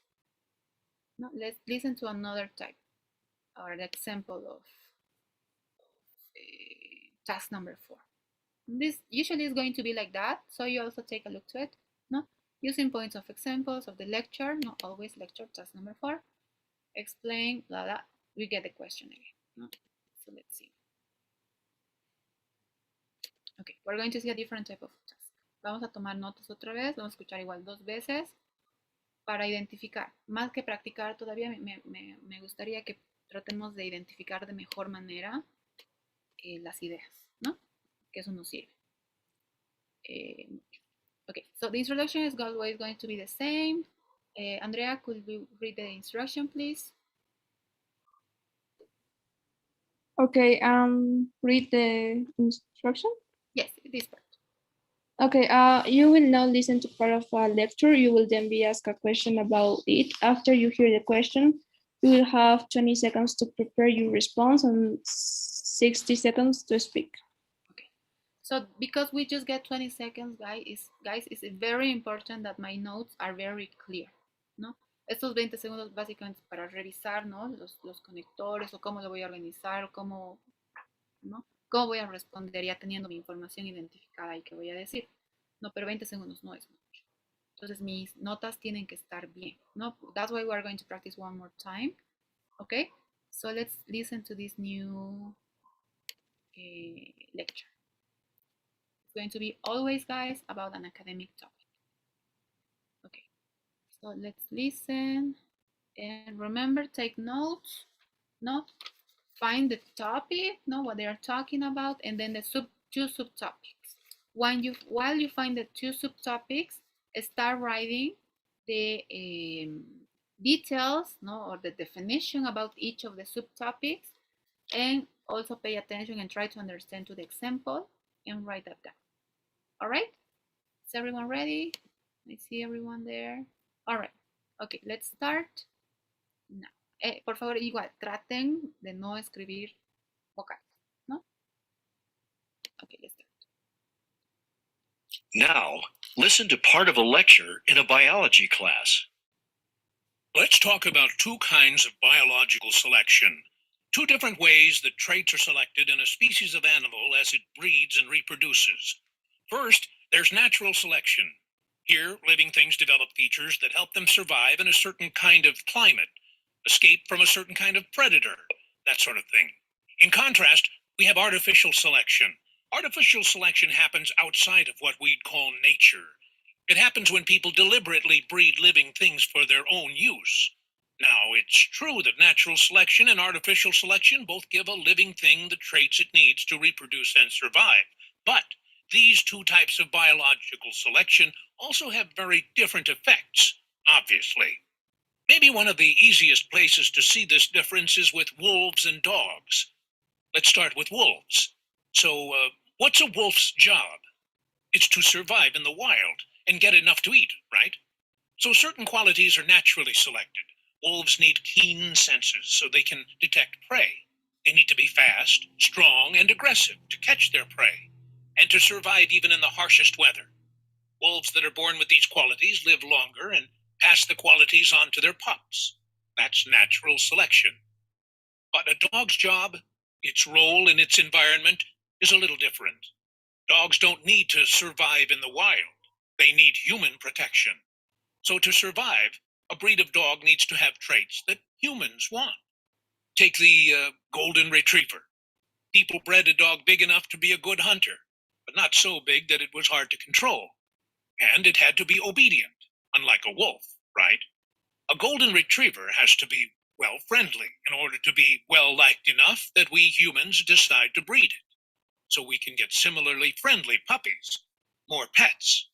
No, let's listen to another type or an example of task number 4. This usually is going to be like that, so you also take a look to it. No, using points of examples of the lecture, not always lecture, task number 4. Explain, blah, blah. We get the question again. No? So let's see. Okay, we're going to see a different type of task. Vamos a tomar notas otra vez, vamos a escuchar igual 2 veces para identificar. Más que practicar todavía, me gustaría que tratemos de identificar de mejor manera las ideas, ¿no? Que eso nos sirve. Okay, so the introduction is always going to be the same. Andrea, could you read the instruction, please? Okay, read the instruction. Yes, this part. Okay, you will now listen to part of a lecture. You will then be asked a question about it. After you hear the question, you will have 20 seconds to prepare your response and 60 seconds to speak. Okay, so because we just get 20 seconds, guys, it's very important that my notes are very clear, ¿no? Estos 20 segundos básicamente para revisar, ¿no? Los conectores o cómo lo voy a organizar o cómo, ¿no? Cómo voy a responder ya teniendo mi información identificada y qué voy a decir. No, pero 20 segundos no es mucho. Entonces mis notas tienen que estar bien, ¿no? That's why we are going to practice one more time. Okay, so let's listen to this new lecture. It's going to be always, guys, about an academic topic. Okay, so let's listen and remember, take notes, no? Find the topic, know what they are talking about, and then the two subtopics. While you find the two subtopics, start writing the details, no, or the definition about each of the subtopics, and also pay attention and try to understand to the example and write that down. All right? Is everyone ready? I see everyone there. All right. Okay, let's start now. Por favor, igual, traten de no escribir vocales, ¿no? Okay, let's start. Now, listen to part of a lecture in a biology class. Let's talk about two kinds of biological selection. Two different ways that traits are selected in a species of animal as it breeds and reproduces. First, there's natural selection. Here, living things develop features that help them survive in a certain kind of climate, escape from a certain kind of predator, that sort of thing. In contrast, we have artificial selection. Artificial selection happens outside of what we'd call nature. It happens when people deliberately breed living things for their own use. Now, it's true that natural selection and artificial selection both give a living thing the traits it needs to reproduce and survive. But these two types of biological selection also have very different effects, obviously. Maybe one of the easiest places to see this difference is with wolves and dogs. Let's start with wolves. So, what's a wolf's job? It's to survive in the wild and get enough to eat, right? So certain qualities are naturally selected. Wolves need keen senses so they can detect prey. They need to be fast, strong, and aggressive to catch their prey, and to survive even in the harshest weather. Wolves that are born with these qualities live longer and pass the qualities on to their pups. That's natural selection. But a dog's job, its role in its environment, is a little different. Dogs don't need to survive in the wild. They need human protection. So to survive, a breed of dog needs to have traits that humans want. Take the golden retriever. People bred a dog big enough to be a good hunter, but not so big that it was hard to control. And it had to be obedient, unlike a wolf, right? A golden retriever has to be, well, friendly in order to be well-liked enough that we humans decide to breed it. So we can get similarly friendly puppies, more pets.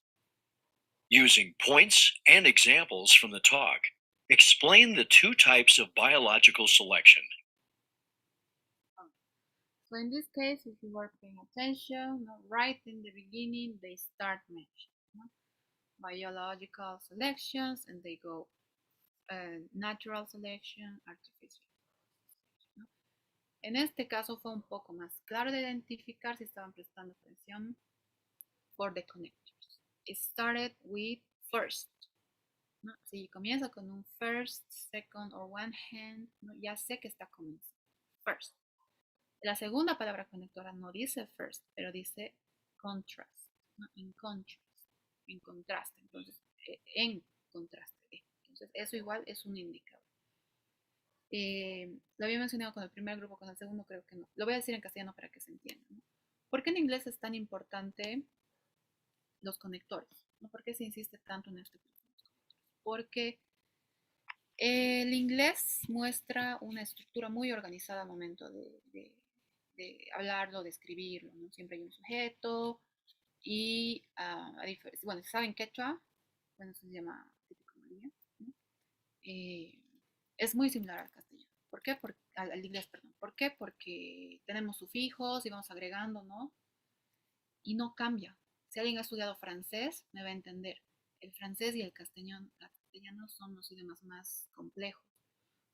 Using points and examples from the talk, explain the two types of biological selection. So in this case, if you were paying attention, right in the beginning, they start mentioning biological selections, and they go natural selection, artificial. En este caso fue un poco más claro de identificar si estaban prestando atención for the connectors. It started with first. ¿No? Si comienza con un first, second or one hand, ¿no? Ya sé que está comenzando. First. La segunda palabra conectora no dice first, pero dice contrast. ¿No? In contrast. En contraste. Entonces, en contraste. Entonces, eso igual es un indicador. Lo había mencionado con el primer grupo, con el segundo creo que no. Lo voy a decir en castellano para que se entienda, ¿no? ¿Por qué en inglés es tan importante los conectores? ¿No? ¿Por qué se insiste tanto en este grupo? Porque El inglés muestra una estructura muy organizada al momento de hablarlo, de escribirlo, ¿no? Siempre hay un sujeto y, bueno, ¿saben quechua? Bueno, se llama típico malilla, ¿no? Es muy similar al castellano. ¿Por qué? Al inglés, perdón. ¿Por qué? Porque tenemos sufijos y vamos agregando, ¿no? Y no cambia. Si alguien ha estudiado francés, me va a entender. El francés y el castellano son los idiomas más complejos.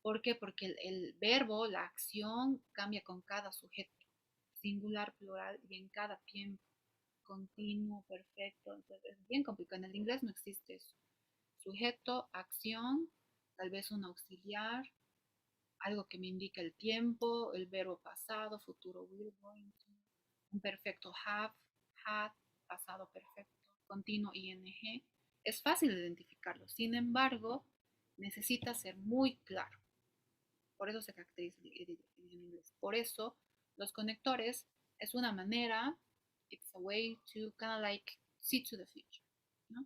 ¿Por qué? Porque el verbo, la acción, cambia con cada sujeto. Singular, plural y en cada tiempo. Continuo, perfecto. Entonces es bien complicado. En el inglés no existe eso. Sujeto, acción, tal vez un auxiliar, algo que me indica el tiempo, el verbo pasado, futuro will, going to, un perfecto have, had, pasado perfecto, continuo ing. Es fácil identificarlo, sin embargo, necesita ser muy claro. Por eso se caracteriza el idioma inglés. Por eso, los conectores es una manera, it's a way to kind of like see to the future, ¿no?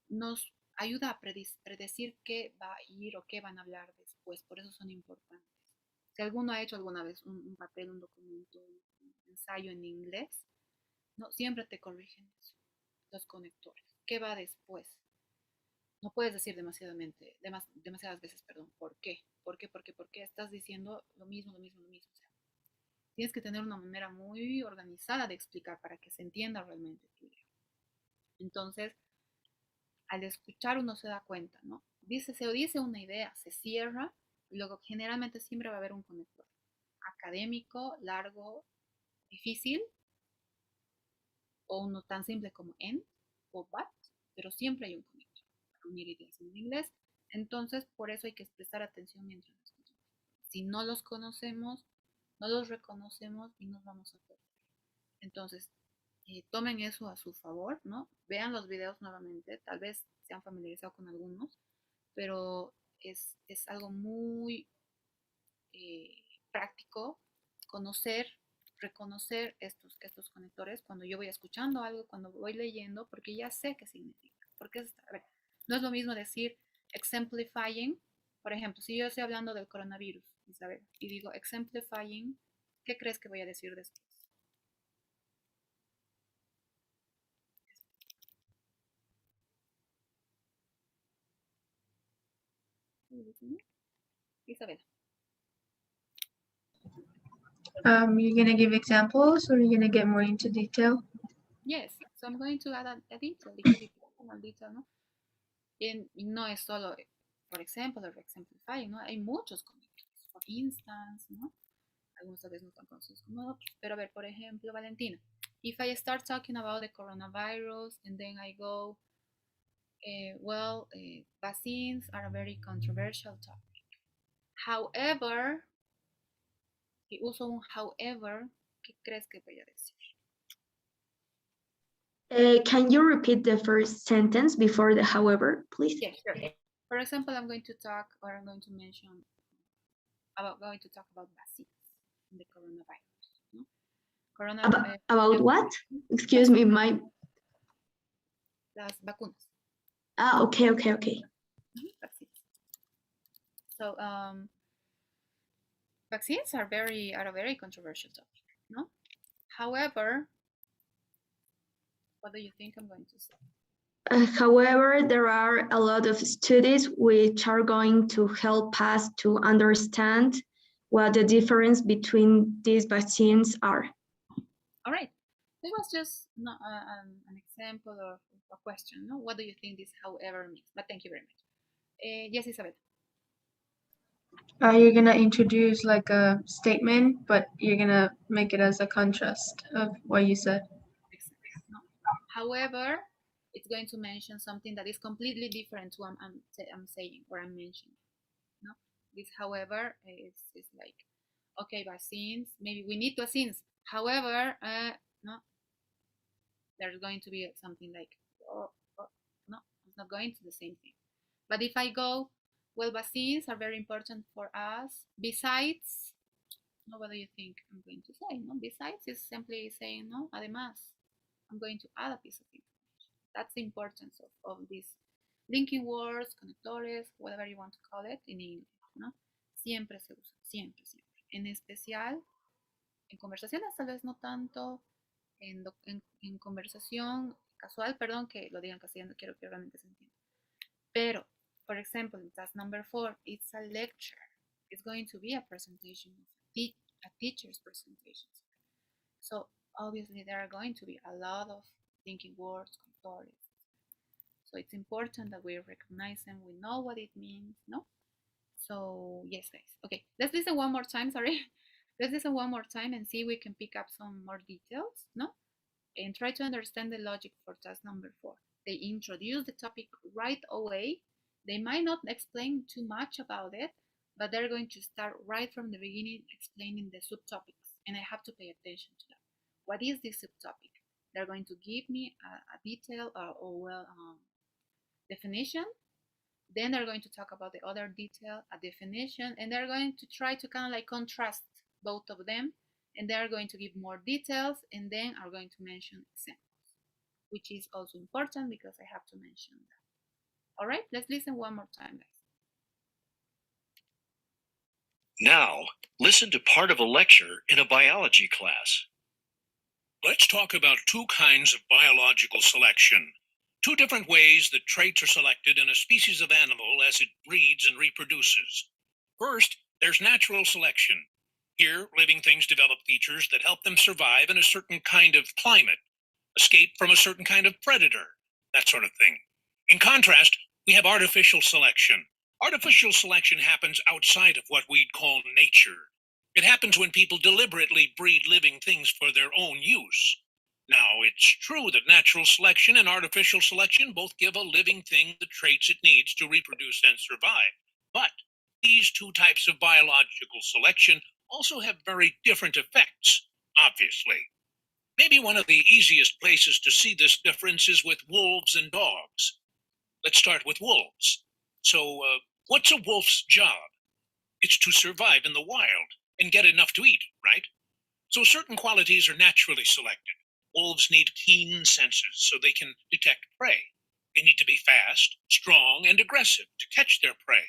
Nos ayuda a predecir qué va a ir o qué van a hablar después, por eso son importantes. Si alguno ha hecho alguna vez un papel, un documento, un ensayo en inglés, no siempre te corrigen eso, los conectores. ¿Qué va después? No puedes decir demasiadas veces, perdón, ¿por qué? ¿Por qué? ¿Por qué? ¿Por qué? Estás diciendo lo mismo, lo mismo, lo mismo. O sea, tienes que tener una manera muy organizada de explicar para que se entienda realmente tu idea. Entonces, al escuchar uno se da cuenta, ¿no? Se dice una idea, se cierra, y luego generalmente siempre va a haber un conector. Académico, largo, difícil, o uno tan simple como en o but, pero siempre hay un conector para unir ideas en inglés. Entonces, por eso hay que prestar atención mientras escuchamos. Si no los conocemos, no los reconocemos y nos vamos a perder. Entonces, tomen eso a su favor, ¿no? Vean los videos nuevamente, tal vez se han familiarizado con algunos, pero es algo muy práctico conocer, reconocer estos conectores cuando yo voy escuchando algo, cuando voy leyendo, porque ya sé qué significa. Porque a ver, no es lo mismo decir exemplifying, por ejemplo, si yo estoy hablando del coronavirus, Isabel, y digo exemplifying, ¿qué crees que voy a decir después? Isabel. You're gonna give examples or you're gonna get more into detail? Yes, so I'm going to add a detail because if you have a detail, ¿no? Y no es solo, por ejemplo, el exemplifying, ¿no? Hay muchos conectores, for instance, ¿no? Algunos tal vez no tan conocidos como otros. Pero a ver, por ejemplo, Valentina, if I start talking about the coronavirus and then I go, vaccines are a very controversial topic. However, y uso un however, ¿qué crees que voy a decir? Can you repeat the first sentence before the however, please? Yes, sure. For example, I'm going to talk about vaccines and the coronavirus. ¿No? About what? Excuse me, las vacunas. Okay. Vaccines. So vaccines are a very controversial topic, no? However, what do you think I'm going to say? However, there are a lot of studies which are going to help us to understand what the difference between these vaccines are. All right. It was just an example of a question. No? What do you think this however means? But thank you very much. Yes, Isabel. You're gonna introduce like a statement, but you're gonna make it as a contrast of what you said. No. However, it's going to mention something that is completely different to what I'm saying or I'm mentioning. No, this, however, is like, okay, vaccines. Maybe we need vaccines. However, no, there's going to be something like, no, it's not going to the same thing. But if I go, well, vaccines are very important for us. Besides, no, what do you think I'm going to say? No, besides is simply saying, no, además, I'm going to add a piece of information. That's the importance of this linking words, conectores, whatever you want to call it in English, ¿no? Siempre se usa, siempre, siempre. En especial, en conversaciones tal vez no tanto, en conversación casual, perdón, que lo digan castellano, quiero que realmente se entienda. Pero, for example, task number 4, it's a lecture. It's going to be a presentation, a teacher's presentation. So, obviously, there are going to be a lot of linking words, conectores. So it's important that we recognize them, we know what it means, no? So yes, guys. Okay, let's listen one more time, sorry. Let's listen one more time and see if we can pick up some more details, no? And try to understand the logic for task number 4. They introduce the topic right away. They might not explain too much about it, but they're going to start right from the beginning explaining the subtopics, and I have to pay attention to that. What is this subtopic? They're going to give me a detail definition. Then they're going to talk about the other detail, a definition, and they're going to try to kind of like contrast both of them, and they're going to give more details, and then are going to mention examples, which is also important because I have to mention that. All right, let's listen one more time, guys. Now, listen to part of a lecture in a biology class. Let's talk about two kinds of biological selection. Two different ways that traits are selected in a species of animal as it breeds and reproduces. First, there's natural selection. Here, living things develop features that help them survive in a certain kind of climate, escape from a certain kind of predator, that sort of thing. In contrast, we have artificial selection. Artificial selection happens outside of what we'd call nature. It happens when people deliberately breed living things for their own use. Now, it's true that natural selection and artificial selection both give a living thing the traits it needs to reproduce and survive. But these two types of biological selection also have very different effects, obviously. Maybe one of the easiest places to see this difference is with wolves and dogs. Let's start with wolves. So, what's a wolf's job? It's to survive in the wild and get enough to eat, right? So certain qualities are naturally selected. Wolves need keen senses so they can detect prey. They need to be fast, strong, and aggressive to catch their prey,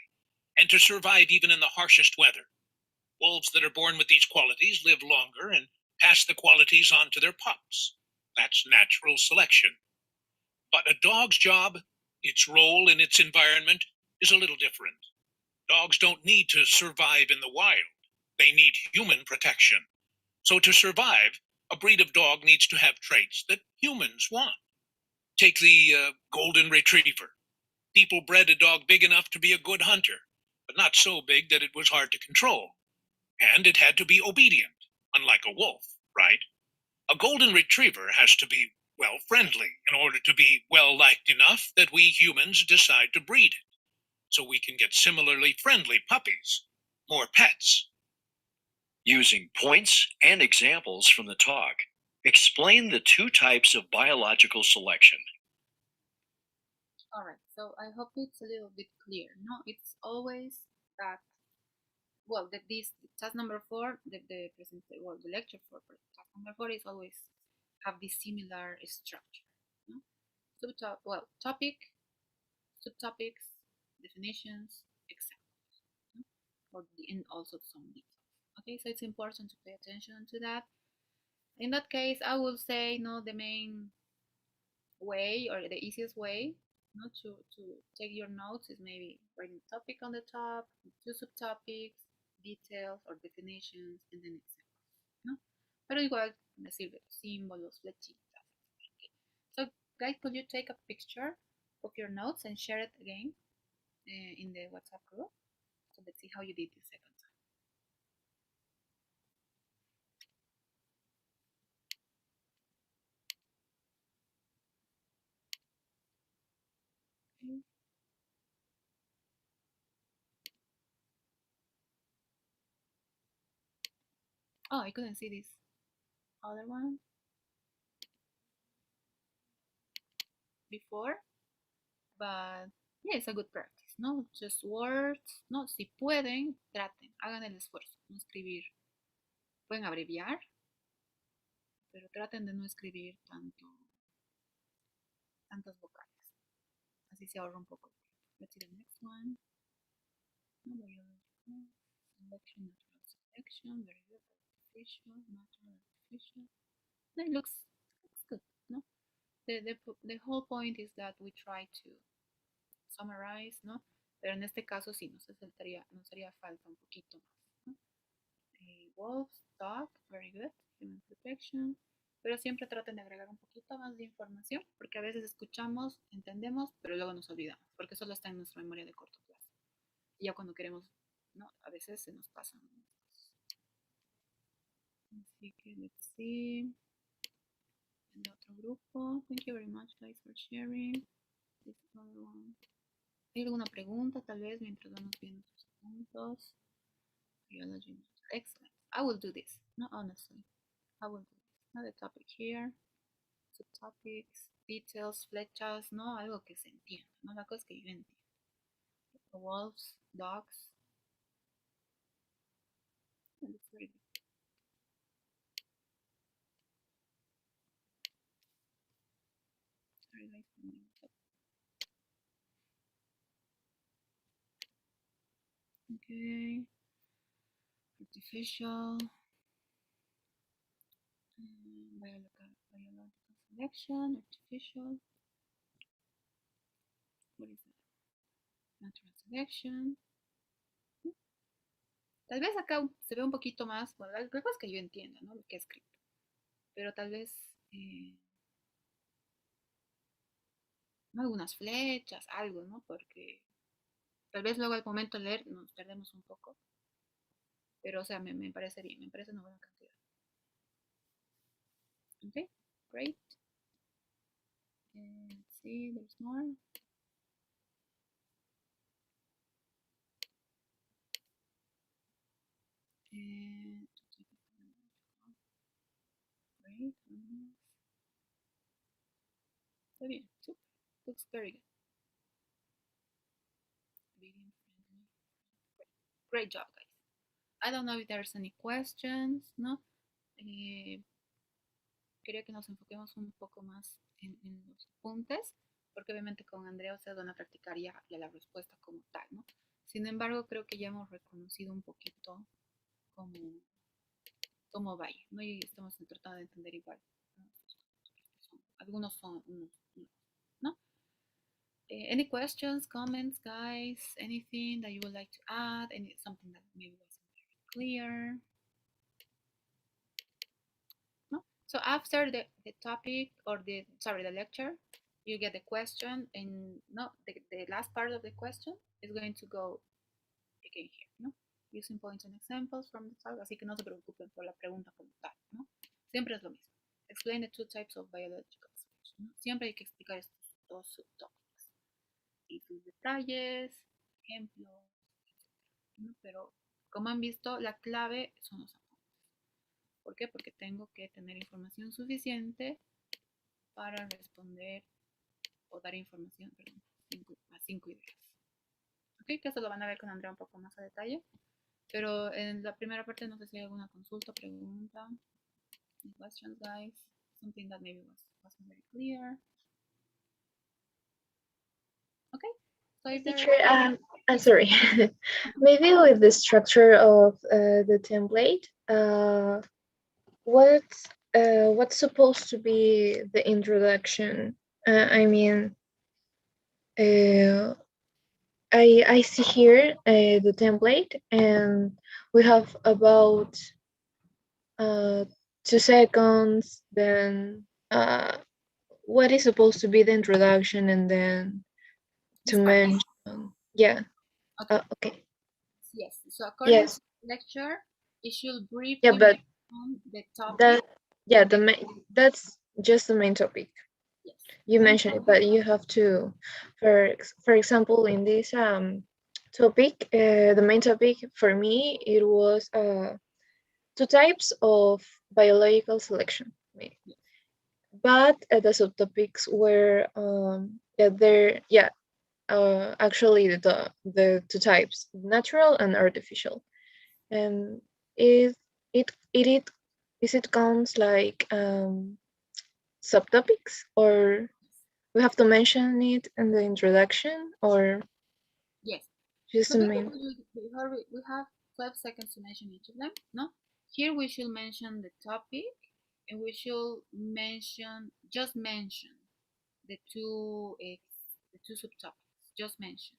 and to survive even in the harshest weather. Wolves that are born with these qualities live longer and pass the qualities on to their pups. That's natural selection. But a dog's job, its role in its environment, is a little different. Dogs don't need to survive in the wild. They need human protection. So to survive, a breed of dog needs to have traits that humans want. Take the golden retriever. People bred a dog big enough to be a good hunter, but not so big that it was hard to control. And it had to be obedient, unlike a wolf, right? A golden retriever has to be, well, friendly in order to be well-liked enough that we humans decide to breed it, so we can get similarly friendly puppies, more pets. Using points and examples from the talk, explain the two types of biological selection. All right, so I hope it's a little bit clear. No, it's always that, well, this task number 4, the lecture for task number 4 is always have this similar structure. No? Topic, subtopics, definitions, examples, no? And also some details. Okay, so it's important to pay attention to that. In that case, I will say, no, the main way or the easiest way to take your notes is maybe writing the topic on the top, 2 subtopics, details or definitions, and then examples, ¿no? Pero igual me sirve símbolos, flechitas. Okay. So guys, could you take a picture of your notes and share it again in the WhatsApp group? So let's see how you did the second time. Okay. Oh, I couldn't see this other one before, but yeah, it's a good practice, ¿no? Just words, ¿no? Si pueden, traten, hagan el esfuerzo, no escribir. Pueden abreviar, pero traten de no escribir tantas vocales. Así se ahorra un poco. Let's see the next one. Biological selection, natural selection, very good. Artificial, natural, artificial. It looks good, no? The whole point is that we try to summarize, ¿no? Pero en este caso sí nos haría falta un poquito más, ¿no? Wolves, dog, very good. Human protection. Pero siempre traten de agregar un poquito más de información, porque a veces escuchamos, entendemos, pero luego nos olvidamos, porque solo está en nuestra memoria de corto plazo. Y ya cuando queremos, ¿no? A veces se nos pasan. Así que, let's see. El otro grupo. Thank you very much, guys, for sharing. This other one. ¿Hay alguna pregunta, tal vez, mientras vamos viendo sus puntos? Biology. Excellent. I will do this. No, honestly. I will do this. Another topic here. Subtopics, details, flechas, ¿no? Algo que se entienda, ¿no? La cosa es que yo entiendo. Wolves, dogs. That's very good. Sorry, guys. Okay. Artificial. Biological selection, artificial. What is that? Natural selection. Tal vez acá se ve un poquito más, bueno, la cosa es que yo entienda, ¿no? Lo que he escrito. Pero tal vez algunas flechas, algo, ¿no? Porque tal vez luego al momento de leer nos perdemos un poco. Pero, o sea, me parece bien, me parece una buena cantidad. Okay, great. Let's see, there's more. Great. Está bien, super. Looks very good. Medium friendly. Great job, guys. I don't know if there's any questions, ¿no? Quería que nos enfoquemos un poco más en los apuntes, porque obviamente con Andrea ustedes van a practicar ya la respuesta como tal, ¿no? Sin embargo, creo que ya hemos reconocido un poquito cómo vaya, ¿no? Y estamos tratando de entender igual, ¿no? Algunos son unos, ¿no? Any questions, comments, guys? Anything that you would like to add? Something that maybe wasn't very clear? No? So after the topic or the lecture, you get the question, and no, the last part of the question is going to go again here, ¿no? Using points and examples from the talk, así que no se preocupen por la pregunta como tal, ¿no? Siempre es lo mismo. Explain the two types of biological selection, ¿no? Siempre hay que explicar estos dos subtópicos y sus detalles, ejemplos, etc., ¿no? Pero como han visto, la clave son los apuntes. ¿Por qué? Porque tengo que tener información suficiente para responder o dar información, perdón, a 5 ideas. Ok, que eso lo van a ver con Andrea un poco más a detalle. Pero en la primera parte no sé si hay alguna consulta, pregunta. Any questions, guys? Something that maybe wasn't very clear. Okay. So if Teacher, I'm sorry. Maybe with the structure of the template, what's supposed to be the introduction? I mean, I see here the template, and we have about 2 seconds. Then what is supposed to be the introduction, and then to mention, yeah. Okay. Okay. Yes. So according Yes. to the lecture, it should briefly Yeah, but on the topic. that's just the main topic. Yes. You mentioned it, but you have to, for example, in this topic, the main topic for me, it was 2 types of biological selection. But the subtopics were actually the 2 types, natural and artificial. And it counts like subtopics, or We have to mention it in the introduction or Yes. just So the basically, main? we have 12 seconds to mention each of them. No, here we should mention the topic, and we should just mention the two subtopics. Just mention.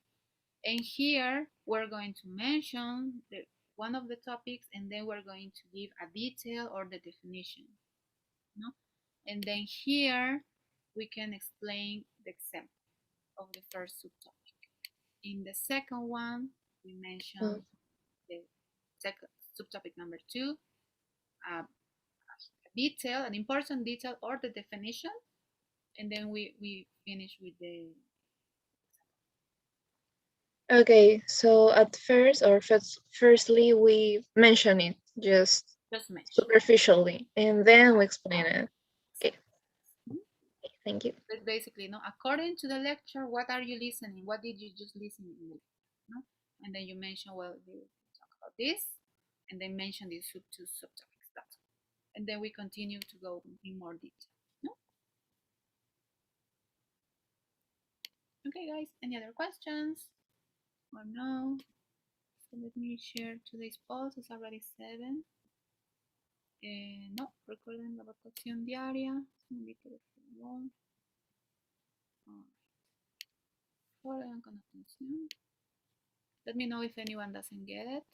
And here we're going to mention one of the topics, and then we're going to give a detail or the definition. No, and then here we can explain the example of the first subtopic. In the second one, we mentioned the second subtopic number 2, a detail, an important detail or the definition, and then we finish with the. Okay, so at firstly we mention it just mention superficially, and then we explain it. Okay. Thank you. But basically, no. According to the lecture, what are you listening? What did you just listen to? No? And then you mention, well, you talk about this, and then mention these two subtopics. That's all. And then we continue to go in more detail. No? Okay, guys. Any other questions? Or no? So let me share today's post. It's already 7. No, recuerden la votación diaria. Lean con atención. Let me know if anyone doesn't get it.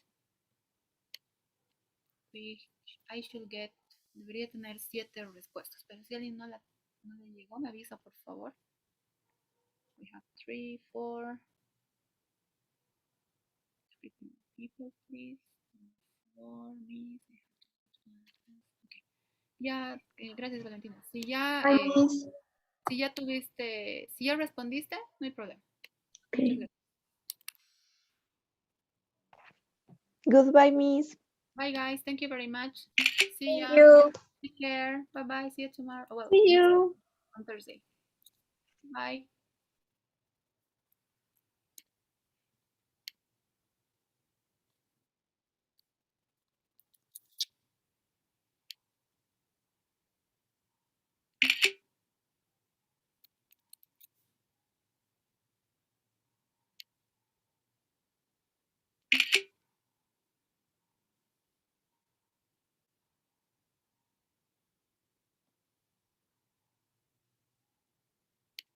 I should get, debería tener 7 respuestas, pero si alguien no le llegó, me avisa por favor. We have 3, 4. 3 people, please. 4, me. Okay. Ya, gracias Valentina. Si ya tuviste, si ya respondiste, no hay problema. Okay. Goodbye, Miss. Bye, guys. Thank you very much. See you. Take care. Bye-bye. See you tomorrow. Well, see you on Thursday. Bye.